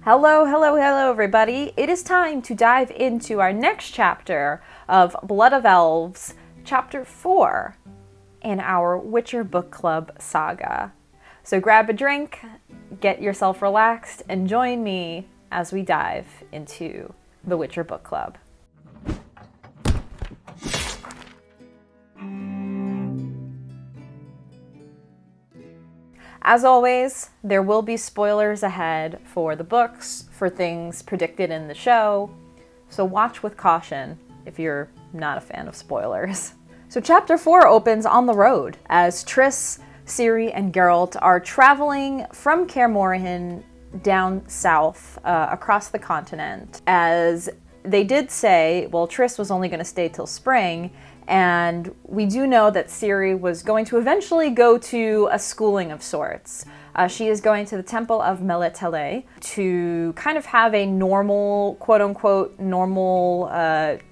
Hello, hello, hello, everybody. It is time to dive into our next chapter of Blood of Elves, Chapter 4, in our Witcher Book Club saga. So grab a drink, get yourself relaxed, and join me as we dive into the Witcher Book Club. As always, there will be spoilers ahead for the books, for things predicted in the show, so watch with caution if you're not a fan of spoilers. So Chapter 4 opens on the road as Triss, Ciri, and Geralt are traveling from Kaer Morhen down south across the continent. As they did say, well, Triss was only going to stay till spring, and we do know that Ciri was going to eventually go to a schooling of sorts. She is going to the Temple of Meletele to kind of have a normal, quote-unquote, normal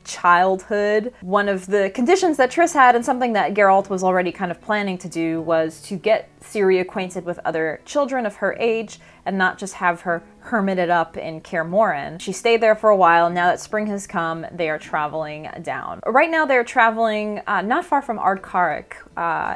childhood. One of the conditions that Triss had, and something that Geralt was already kind of planning to do, was to get Ciri acquainted with other children of her age and not just have her hermited up in Kaer Morhen. She stayed there for a while. Now that spring has come, they are traveling down. Right now they're traveling not far from Ardcarrick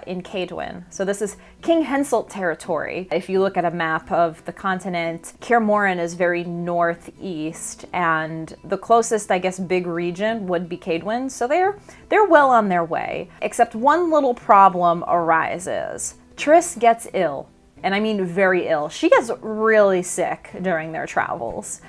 in Cadwyn. So this is King Henselt territory. If you look at a map of the continent, Kaer Morhen is very northeast, and the closest, I guess, big region would be Cadwyn. So they're well on their way. Except one little problem arises. Triss gets ill. And I mean very ill. She gets really sick during their travels.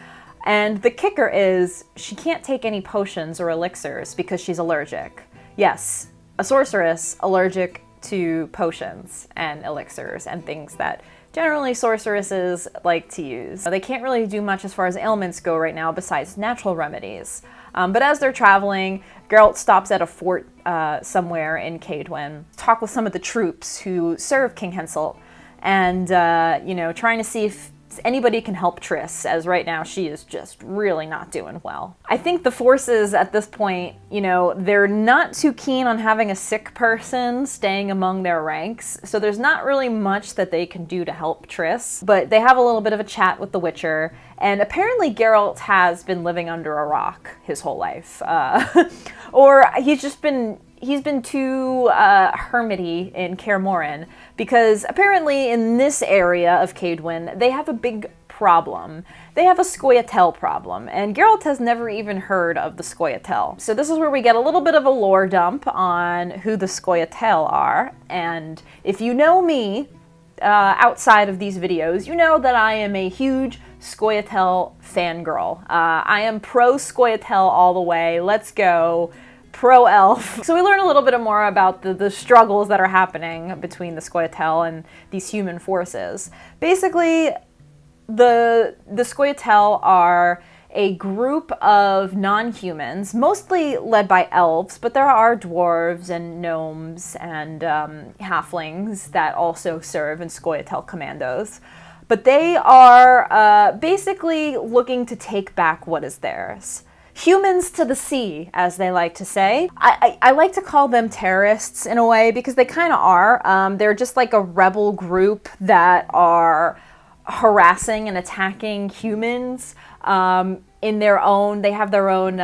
And the kicker is she can't take any potions or elixirs because she's allergic. Yes, a sorceress allergic to potions and elixirs and things that generally sorceresses like to use. They can't really do much as far as ailments go right now besides natural remedies. But as they're traveling, Geralt stops at a fort somewhere in Cadwyn, talk with some of the troops who serve King Henselt, and, trying to see if anybody can help Triss, as right now she is just really not doing well. I think the forces at this point, they're not too keen on having a sick person staying among their ranks, so there's not really much that they can do to help Triss, but they have a little bit of a chat with the Witcher, and apparently Geralt has been living under a rock his whole life, or he's been too hermity in Kaer Morhen, because apparently in this area of Cadwyn, they have a big problem. They have a Scoia'tael problem, and Geralt has never even heard of the Scoia'tael. So this is where we get a little bit of a lore dump on who the Scoia'tael are, and if you know me, outside of these videos, you know that I am a huge Scoia'tael fangirl. I am pro Scoia'tael all the way. Let's go. Pro-elf. So we learn a little bit more about the struggles that are happening between the Scoia'tael and these human forces. Basically, the Scoia'tael are a group of non-humans, mostly led by elves, but there are dwarves and gnomes and halflings that also serve in Scoia'tael commandos. But they are basically looking to take back what is theirs. Humans to the sea, as they like to say. I like to call them terrorists in a way, because they kind of are. They're just like a rebel group that are harassing and attacking humans in their own. They have their own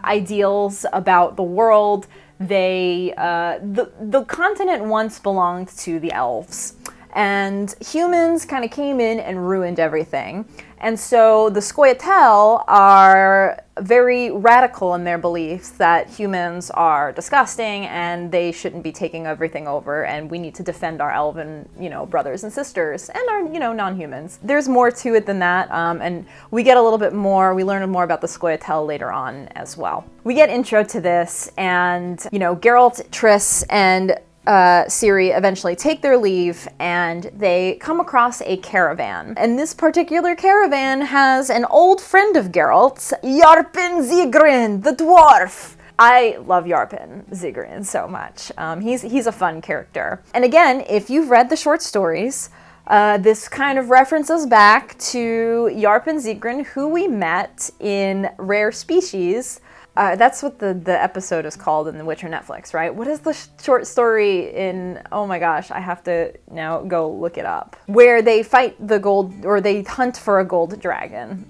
ideals about the world. The continent once belonged to the elves, and humans kind of came in and ruined everything. And so the Scoia'tael are very radical in their beliefs that humans are disgusting and they shouldn't be taking everything over, and we need to defend our elven, brothers and sisters and our, non-humans. There's more to it than that, and we get a little bit more, we learn more about the Scoia'tael later on as well. We get intro to this, and, Geralt, Triss, and Ciri eventually take their leave, and they come across a caravan. And this particular caravan has an old friend of Geralt's, Yarpen Zigrin, the dwarf. I love Yarpen Zigrin so much. He's a fun character. And again, if you've read the short stories, this kind of references back to Yarpen Zigrin, who we met in Rare Species That's what the episode is called in The Witcher Netflix, right? What is the short story in, oh my gosh, I have to now go look it up, where they fight the gold, or they hunt for a gold dragon.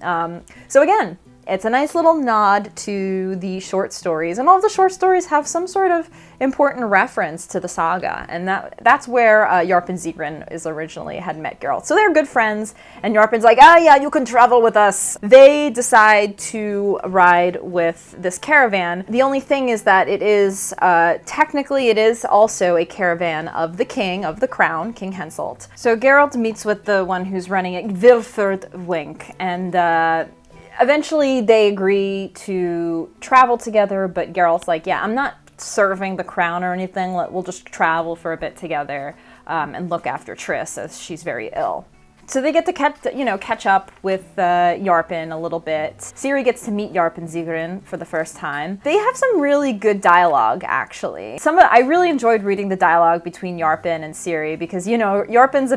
So again, it's a nice little nod to the short stories, and all of the short stories have some sort of important reference to the saga, and that's where Yarp and Zigrin had met Geralt. So they're good friends, and Yarpen's like, yeah, you can travel with us. They decide to ride with this caravan. The only thing is that it is, technically it is also a caravan of the king, of the crown, King Henselt. So Geralt meets with the one who's running it, Vilferd Wink, and eventually they agree to travel together, but Geralt's like, yeah, I'm not serving the crown or anything. We'll just travel for a bit together and look after Triss, as she's very ill. So they get to catch up with Yarpen a little bit. Ciri gets to meet Yarp and Zigrin for the first time. They have some really good dialogue, actually. I really enjoyed reading the dialogue between Yarpen and Ciri because, Yarpen's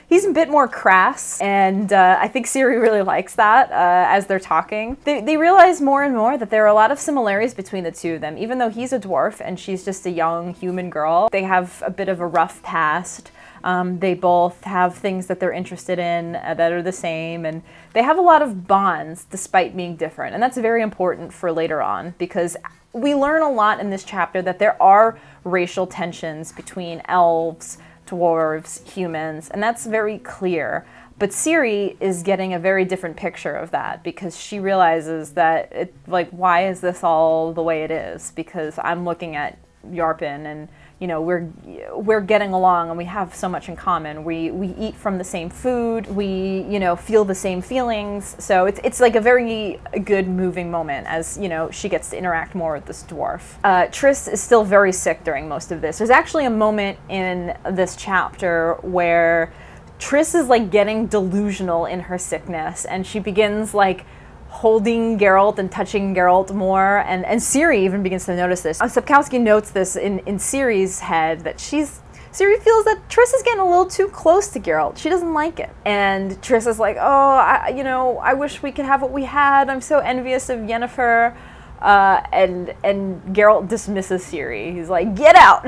he's a bit more crass, and I think Ciri really likes that as they're talking. They realize more and more that there are a lot of similarities between the two of them. Even though he's a dwarf and she's just a young human girl, they have a bit of a rough past. They both have things that they're interested in that are the same, and they have a lot of bonds despite being different. And that's very important for later on, because we learn a lot in this chapter that there are racial tensions between elves, dwarves, humans, and that's very clear. But Ciri is getting a very different picture of that, because she realizes that, why is this all the way it is? Because I'm looking at Yarpen, and we're getting along, and we have so much in common. We eat from the same food. We feel the same feelings. So it's like a very good moving moment as she gets to interact more with this dwarf. Triss is still very sick during most of this. There's actually a moment in this chapter where Triss is getting delusional in her sickness, and she begins holding Geralt and touching Geralt more, and Ciri even begins to notice this. Sapkowski notes this in Ciri's head, that Ciri feels that Triss is getting a little too close to Geralt. She doesn't like it. And Triss is like, I wish we could have what we had. I'm so envious of Yennefer. And Geralt dismisses Ciri. He's like, get out!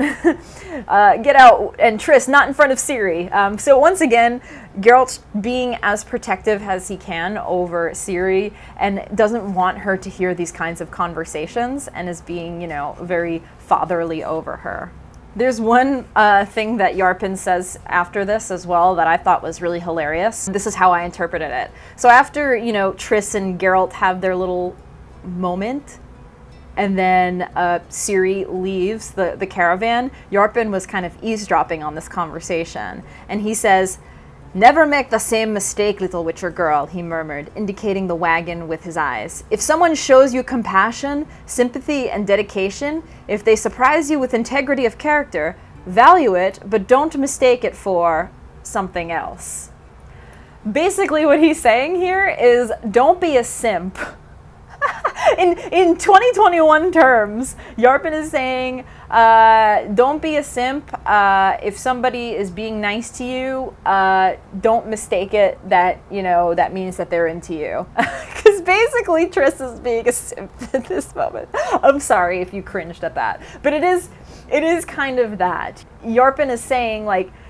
Get out! And Triss, not in front of Ciri. So once again, Geralt's being as protective as he can over Ciri and doesn't want her to hear these kinds of conversations, and is being, very fatherly over her. There's one thing that Yarpen says after this as well that I thought was really hilarious. This is how I interpreted it. So after, Triss and Geralt have their little moment, and then Ciri leaves the caravan, Yarpen was kind of eavesdropping on this conversation. And he says, "Never make the same mistake, little Witcher girl," he murmured, indicating the wagon with his eyes. "If someone shows you compassion, sympathy, and dedication, if they surprise you with integrity of character, value it, but don't mistake it for something else." Basically what he's saying here is, don't be a simp. In 2021 terms, Yarpen is saying, don't be a simp. If somebody is being nice to you, don't mistake it that, that means that they're into you. Because basically Triss is being a simp at this moment. I'm sorry if you cringed at that. But it is kind of that. Yarpen is saying,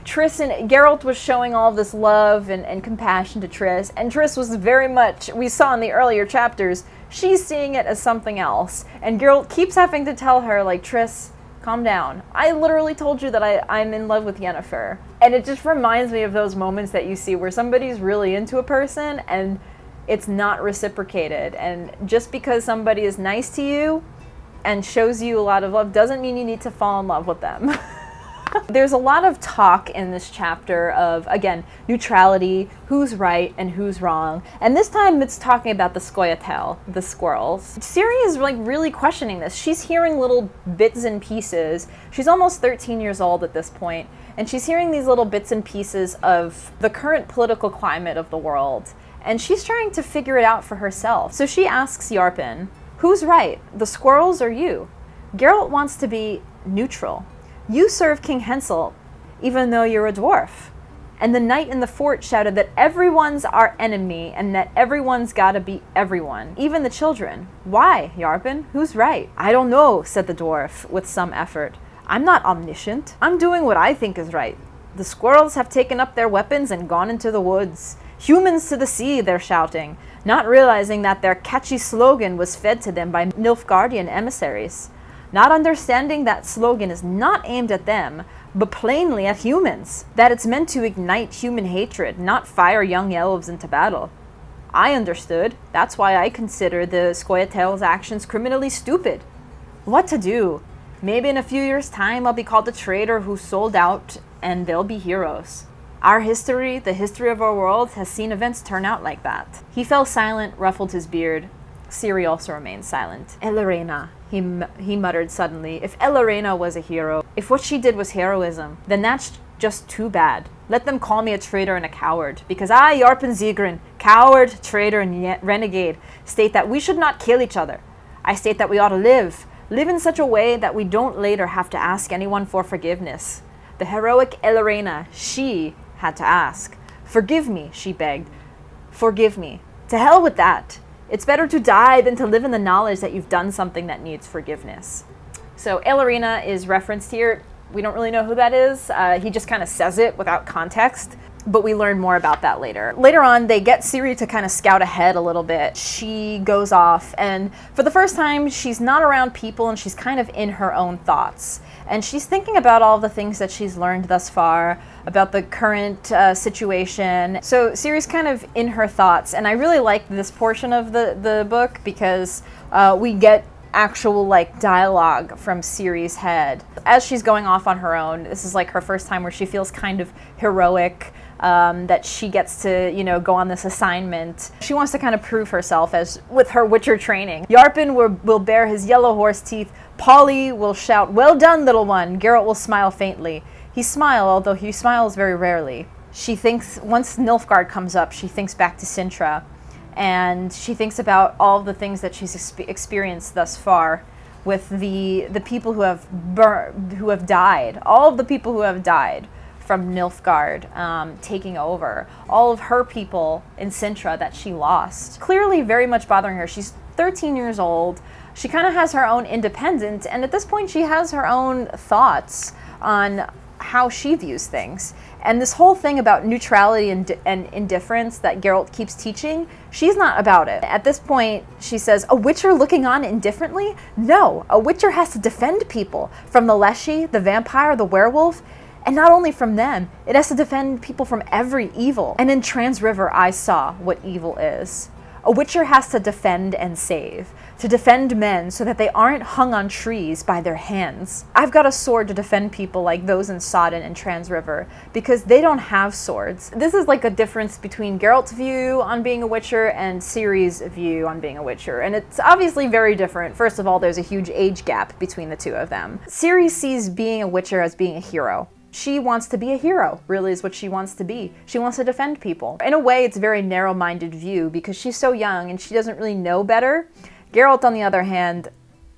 Triss and Geralt was showing all this love and compassion to Triss, and Triss was very much, we saw in the earlier chapters, she's seeing it as something else. And Geralt keeps having to tell her, Triss, calm down. I literally told you that I'm in love with Yennefer. And it just reminds me of those moments that you see where somebody's really into a person and it's not reciprocated. And just because somebody is nice to you and shows you a lot of love doesn't mean you need to fall in love with them. There's a lot of talk in this chapter of, again, neutrality, who's right and who's wrong. And this time it's talking about the Scoia'tael, the squirrels. Ciri is really questioning this. She's hearing little bits and pieces. She's almost 13 years old at this point, and she's hearing these little bits and pieces of the current political climate of the world. And she's trying to figure it out for herself. So she asks Yarpen, who's right, the squirrels or you? Geralt wants to be neutral. You serve King Henselt, even though you're a dwarf. And the knight in the fort shouted that everyone's our enemy and that everyone's gotta be everyone, even the children. Why, Yarpen? Who's right? I don't know, said the dwarf with some effort. I'm not omniscient. I'm doing what I think is right. The squirrels have taken up their weapons and gone into the woods. Humans to the sea, they're shouting, not realizing that their catchy slogan was fed to them by Nilfgaardian emissaries. Not understanding that slogan is not aimed at them, but plainly at humans. That it's meant to ignite human hatred, not fire young elves into battle. I understood. That's why I consider the Scoia'tael's actions criminally stupid. What to do? Maybe in a few years' time I'll be called a traitor who sold out, and they'll be heroes. Our history, the history of our world, has seen events turn out like that. He fell silent, ruffled his beard. Ciri also remained silent. Ellerena, he muttered suddenly. If Ellerena was a hero, if what she did was heroism, then that's just too bad. Let them call me a traitor and a coward, because I, Yarpen Zegrin, coward, traitor, and renegade, state that we should not kill each other. I state that we ought to live in such a way that we don't later have to ask anyone for forgiveness. The heroic Ellerena, she had to ask. Forgive me, she begged. Forgive me. To hell with that. It's better to die than to live in the knowledge that you've done something that needs forgiveness. So Ellerena is referenced here. We don't really know who that is. He just kind of says it without context, but we learn more about that later. Later on, they get Ciri to kind of scout ahead a little bit. She goes off, and for the first time, she's not around people, and she's kind of in her own thoughts. And she's thinking about all the things that she's learned thus far, about the current situation. So Ciri's kind of in her thoughts, and I really like this portion of the book because we get actual dialogue from Ciri's head. As she's going off on her own, this is like her first time where she feels kind of heroic, that she gets to, go on this assignment. She wants to kind of prove herself as with her Witcher training. Yarpen will bare his yellow horse teeth. Polly will shout, "Well done, little one." Geralt will smile faintly. He smiles, although he smiles very rarely. She thinks, once Nilfgaard comes up, she thinks back to Sintra, and she thinks about all the things that she's experienced thus far with the people who have died, all of the people who have died from Nilfgaard taking over, all of her people in Sintra that she lost. Clearly very much bothering her. She's 13 years old. She kind of has her own independence, and at this point she has her own thoughts on how she views things. And this whole thing about neutrality and indifference that Geralt keeps teaching, she's not about it. At this point, she says, a Witcher looking on indifferently? No, a Witcher has to defend people from the Leshy, the vampire, the werewolf, and not only from them, it has to defend people from every evil. And in Transriver, I saw what evil is. A Witcher has to defend and save, to defend men so that they aren't hung on trees by their hands. I've got a sword to defend people like those in Sodden and Transriver, because they don't have swords. This is like a difference between Geralt's view on being a Witcher and Ciri's view on being a Witcher, and it's obviously very different. First of all, there's a huge age gap between the two of them. Ciri sees being a Witcher as being a hero. She wants to be a hero, really is what she wants to be. She wants to defend people. In a way, it's a very narrow-minded view because she's so young and she doesn't really know better. Geralt, on the other hand,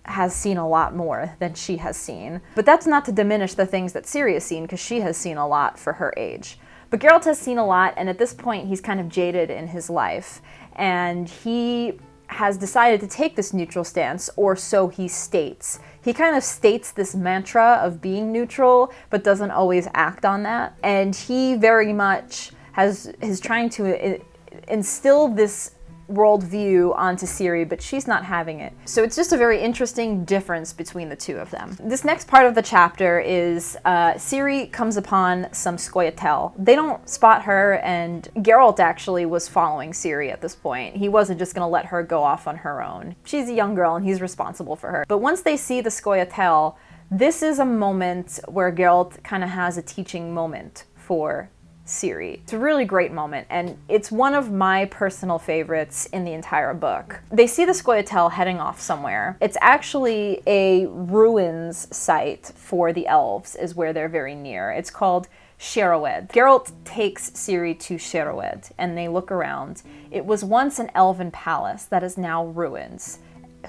has seen a lot more than she has seen. But that's not to diminish the things that Ciri has seen, because she has seen a lot for her age. But Geralt has seen a lot, and at this point, he's kind of jaded in his life. And he has decided to take this neutral stance, or so he states. He kind of states this mantra of being neutral, but doesn't always act on that. And he very much is trying to instill this worldview onto Ciri, but she's not having it. So it's just a very interesting difference between the two of them. This next part of the chapter is Ciri comes upon some Scoia'tael. They don't spot her, and Geralt actually was following Ciri at this point. He wasn't just going to let her go off on her own. She's a young girl and he's responsible for her. But once they see the Scoia'tael, this is a moment where Geralt kind of has a teaching moment for Ciri. It's a really great moment, and it's one of my personal favorites in the entire book. They see the Scoia'tael heading off somewhere. It's actually a ruins site for the Elves, is where they're very near. It's called Sherowed. Geralt takes Ciri to Sherowed, and they look around. It was once an elven palace that is now ruins.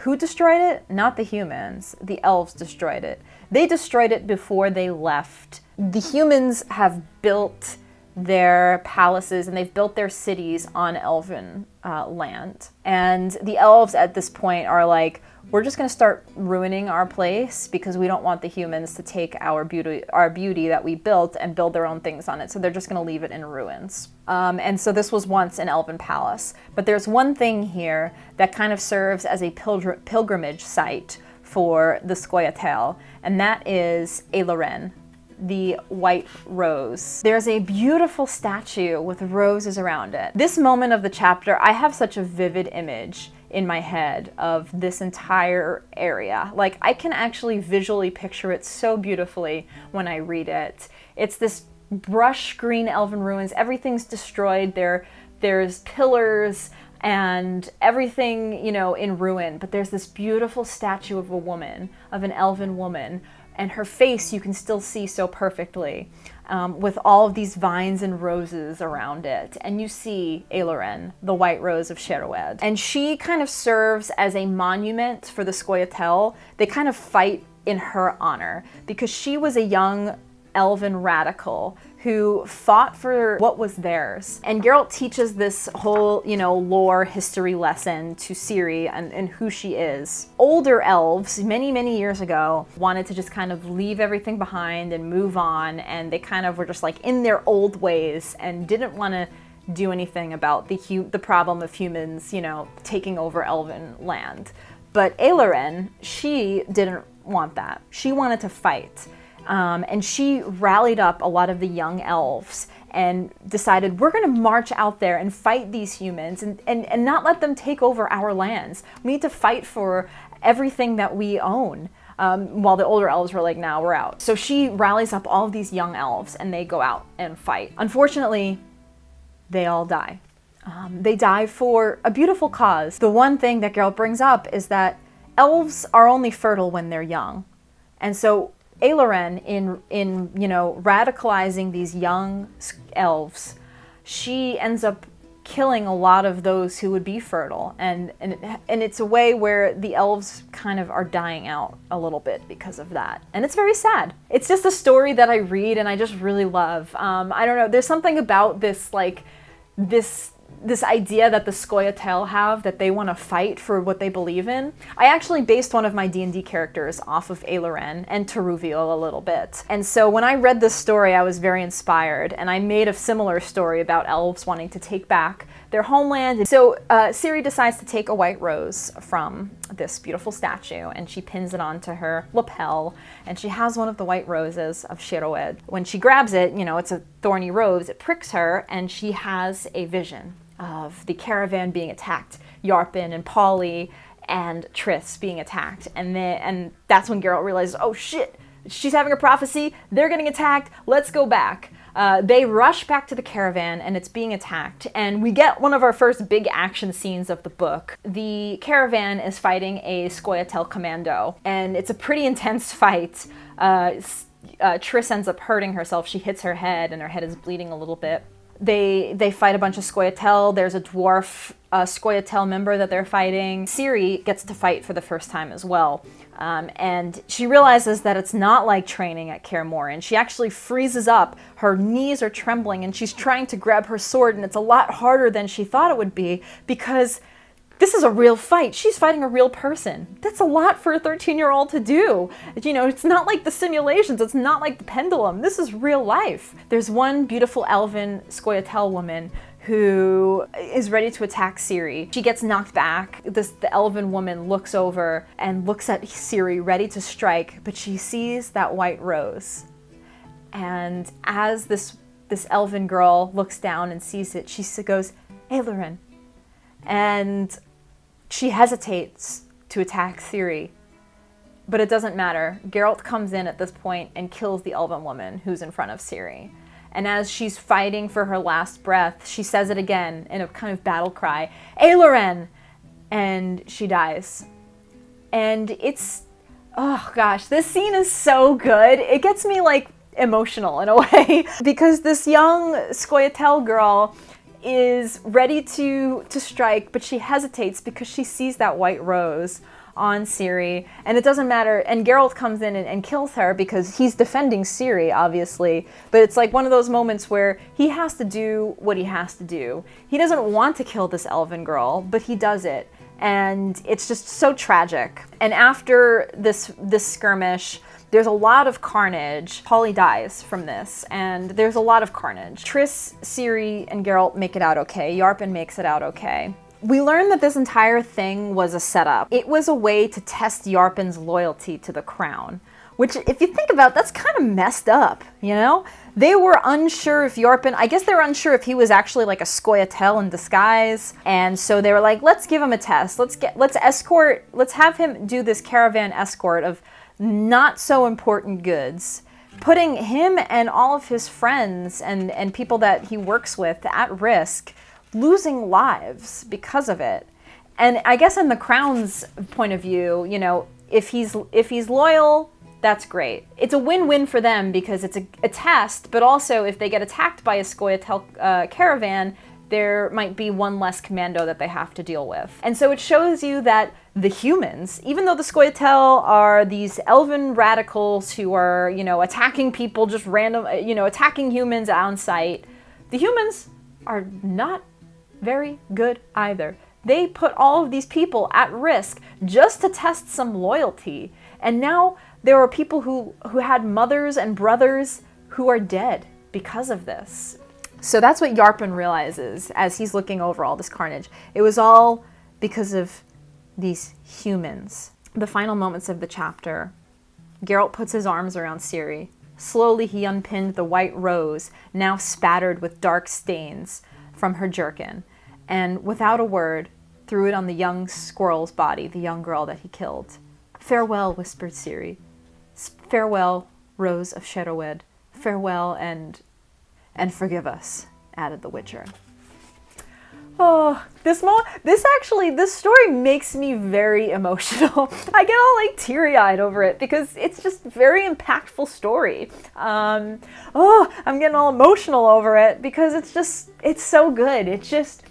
Who destroyed it? Not the humans. The Elves destroyed it. They destroyed it before they left. The humans have built their palaces and they've built their cities on elven land. And the elves at this point are like, we're just going to start ruining our place because we don't want the humans to take our beauty that we built and build their own things on it. So they're just going to leave it in ruins. And so this was once an elven palace. But there's one thing here that kind of serves as a pilgrimage site for the Scoia'tael, and that is Eilerin, the white rose. There's a beautiful statue with roses around it. This moment of the chapter, I have such a vivid image in my head of this entire area. Like, I can actually visually picture it so beautifully when I read it. It's this brush green elven ruins. Everything's destroyed. There's pillars and everything, you know, in ruin. But there's this beautiful statue of a woman, of an elven woman, and her face you can still see so perfectly, with all of these vines and roses around it. And you see Eilerin, the white rose of Scoia'tael. And she kind of serves as a monument for the Scoia'tael. They kind of fight in her honor because she was a young elven radical who fought for what was theirs. And Geralt teaches this whole, you know, lore history lesson to Ciri and who she is. Older elves, many, many years ago, wanted to just kind of leave everything behind and move on, and they kind of were just like in their old ways and didn't want to do anything about the problem of humans, you know, taking over elven land. But Eilerin, she didn't want that. She wanted to fight. And she rallied up a lot of the young elves and decided, we're going to march out there and fight these humans and not let them take over our lands. We need to fight for everything that we own. While the older elves were like, nah, we're out. So she rallies up all of these young elves and they go out and fight. Unfortunately, they all die. They die for a beautiful cause. The one thing that Geralt brings up is that elves are only fertile when they're young. And so Eilerin, in you know, radicalizing these young elves, she ends up killing a lot of those who would be fertile, and it's a way where the elves kind of are dying out a little bit because of that, and it's very sad. It's just a story that I read and I just really love. I don't know, there's something about this, like this idea that the Scoia'tael have, that they want to fight for what they believe in. I actually based one of my D&D characters off of Eilerin and Teruviel a little bit. And so when I read this story, I was very inspired, and I made a similar story about elves wanting to take back their homeland. So Ciri decides to take a white rose from this beautiful statue, and she pins it onto her lapel, and she has one of the white roses of Scoia'tael. When she grabs it, you know, it's a thorny rose, it pricks her, and she has a vision of the caravan being attacked, Yarpen and Polly and Triss being attacked. And that's when Geralt realizes, oh shit, she's having a prophecy, they're getting attacked, let's go back. They rush back to the caravan and it's being attacked, and we get one of our first big action scenes of the book. The caravan is fighting a Scoia'tael commando, and it's a pretty intense fight. Triss ends up hurting herself. She hits her head and her head is bleeding a little bit. They fight a bunch of Scoia'tael. There's a dwarf Scoia'tael member that they're fighting. Ciri gets to fight for the first time as well. And she realizes that it's not like training at Kaer Morhen. She actually freezes up. Her knees are trembling and she's trying to grab her sword, and it's a lot harder than she thought it would be because this is a real fight. She's fighting a real person. That's a lot for a 13-year-old to do. You know, it's not like the simulations. It's not like the Pendulum. This is real life. There's one beautiful elven Scoia'tael woman who is ready to attack Ciri. She gets knocked back. The elven woman looks over and looks at Ciri, ready to strike, but she sees that white rose. And as this elven girl looks down and sees it, she goes, Eilerin. And she hesitates to attack Ciri, but it doesn't matter. Geralt comes in at this point and kills the elven woman who's in front of Ciri. And as she's fighting for her last breath, she says it again in a kind of battle cry, Eilerin! And she dies. And it's, oh gosh, this scene is so good. It gets me like emotional in a way because this young Scoia'tael girl is ready to strike, but she hesitates because she sees that white rose on Ciri, and it doesn't matter, and Geralt comes in and kills her because he's defending Ciri, obviously, but it's like one of those moments where he has to do what he has to do. He doesn't want to kill this elven girl, but he does it, and it's just so tragic. And after this skirmish, there's a lot of carnage. Holly dies from this, and there's a lot of carnage. Triss, Ciri, and Geralt make it out okay. Yarpen makes it out okay. We learn that this entire thing was a setup. It was a way to test Yarpen's loyalty to the crown, which, if you think about it, that's kind of messed up, you know? They were unsure if Yarpen, I guess they were unsure if he was actually like a Scoia'tael in disguise, and so they were like, let's give him a test. Let's have him do this caravan escort of not so important goods, putting him and all of his friends and people that he works with at risk, losing lives because of it. And I guess in the crown's point of view, you know, if he's loyal, that's great. It's a win-win for them because it's a test, but also if they get attacked by a Scoia'tael caravan, there might be one less commando that they have to deal with. And so it shows you that the humans, even though the Scoia'tael are these elven radicals who are, you know, attacking people, just random, you know, attacking humans on sight, the humans are not very good either. They put all of these people at risk just to test some loyalty. And now there are people who had mothers and brothers who are dead because of this. So that's what Yarpen realizes as he's looking over all this carnage. It was all because of these humans. The final moments of the chapter, Geralt puts his arms around Ciri. Slowly he unpinned the white rose, now spattered with dark stains, from her jerkin, and without a word, threw it on the young squirrel's body, the young girl that he killed. "Farewell," whispered Ciri. "Farewell, Rose of Sherowed. Farewell and forgive us," added the Witcher. Oh, this story makes me very emotional. I get all like teary-eyed over it because it's just a very impactful story. I'm getting all emotional over it because it's so good. It's just,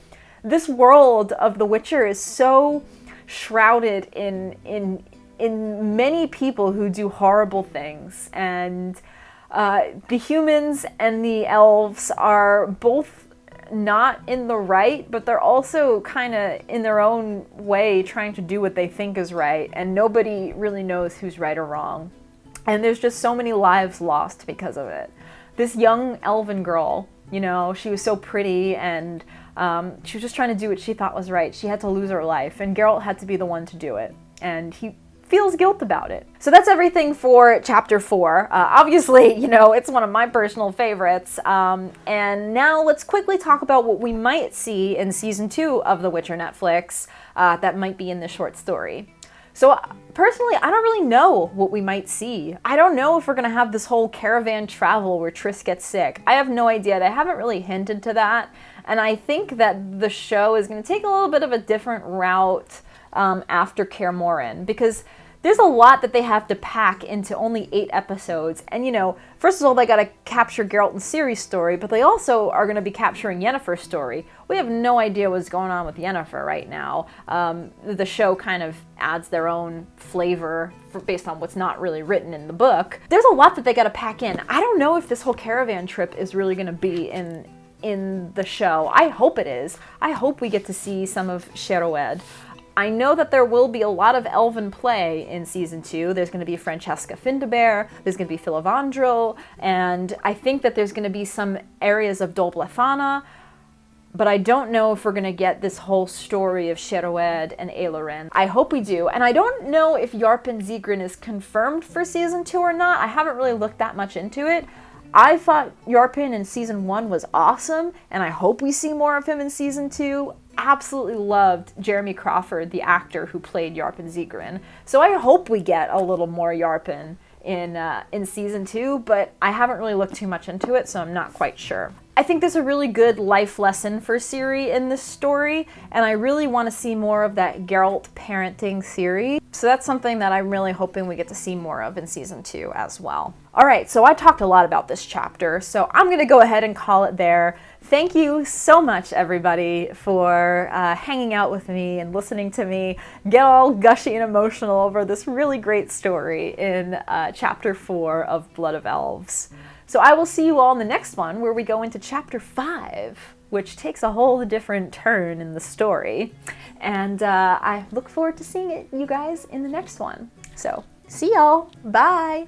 this world of The Witcher is so shrouded in many people who do horrible things, and the humans and the elves are both not in the right, but they're also kind of in their own way trying to do what they think is right, and nobody really knows who's right or wrong. And there's just so many lives lost because of it. This young elven girl, you know, she was so pretty, and she was just trying to do what she thought was right. She had to lose her life, and Geralt had to be the one to do it, and he feels guilt about it. So that's everything for chapter 4. Obviously, you know, it's one of my personal favorites. And now let's quickly talk about what we might see in season 2 of The Witcher Netflix that might be in the short story. So personally, I don't really know what we might see. I don't know if we're gonna have this whole caravan travel where Triss gets sick. I have no idea. They haven't really hinted to that. And I think that the show is gonna take a little bit of a different route after Kaer Morhen, because there's a lot that they have to pack into only 8 episodes. And, you know, first of all, they got to capture Geralt and Ciri's story, but they also are going to be capturing Yennefer's story. We have no idea what's going on with Yennefer right now. The show kind of adds their own flavor based on what's not really written in the book. There's a lot that they got to pack in. I don't know if this whole caravan trip is really going to be in the show. I hope it is. I hope we get to see some of Sherowed. I know that there will be a lot of elven play in season 2. There's going to be Francesca Findabair, there's going to be Filavandro, and I think that there's going to be some areas of Dol Blethana, but I don't know if we're going to get this whole story of Sherowed and Eilaren. I hope we do, and I don't know if Yarpen Zigrin is confirmed for season 2 or not. I haven't really looked that much into it. I thought Yarpen in season 1 was awesome, and I hope we see more of him in season 2. Absolutely loved Jeremy Crawford, the actor who played Yarpen Zigrin. So I hope we get a little more Yarpen in season 2, but I haven't really looked too much into it, so I'm not quite sure. I think there's a really good life lesson for Ciri in this story, and I really want to see more of that Geralt parenting Ciri. So that's something that I'm really hoping we get to see more of in season 2 as well. All right, so I talked a lot about this chapter, so I'm going to go ahead and call it there. Thank you so much, everybody, for hanging out with me and listening to me get all gushy and emotional over this really great story in Chapter 4 of Blood of Elves. So I will see you all in the next one, where we go into Chapter 5, which takes a whole different turn in the story. And I look forward to seeing you guys in the next one. So, see y'all. Bye!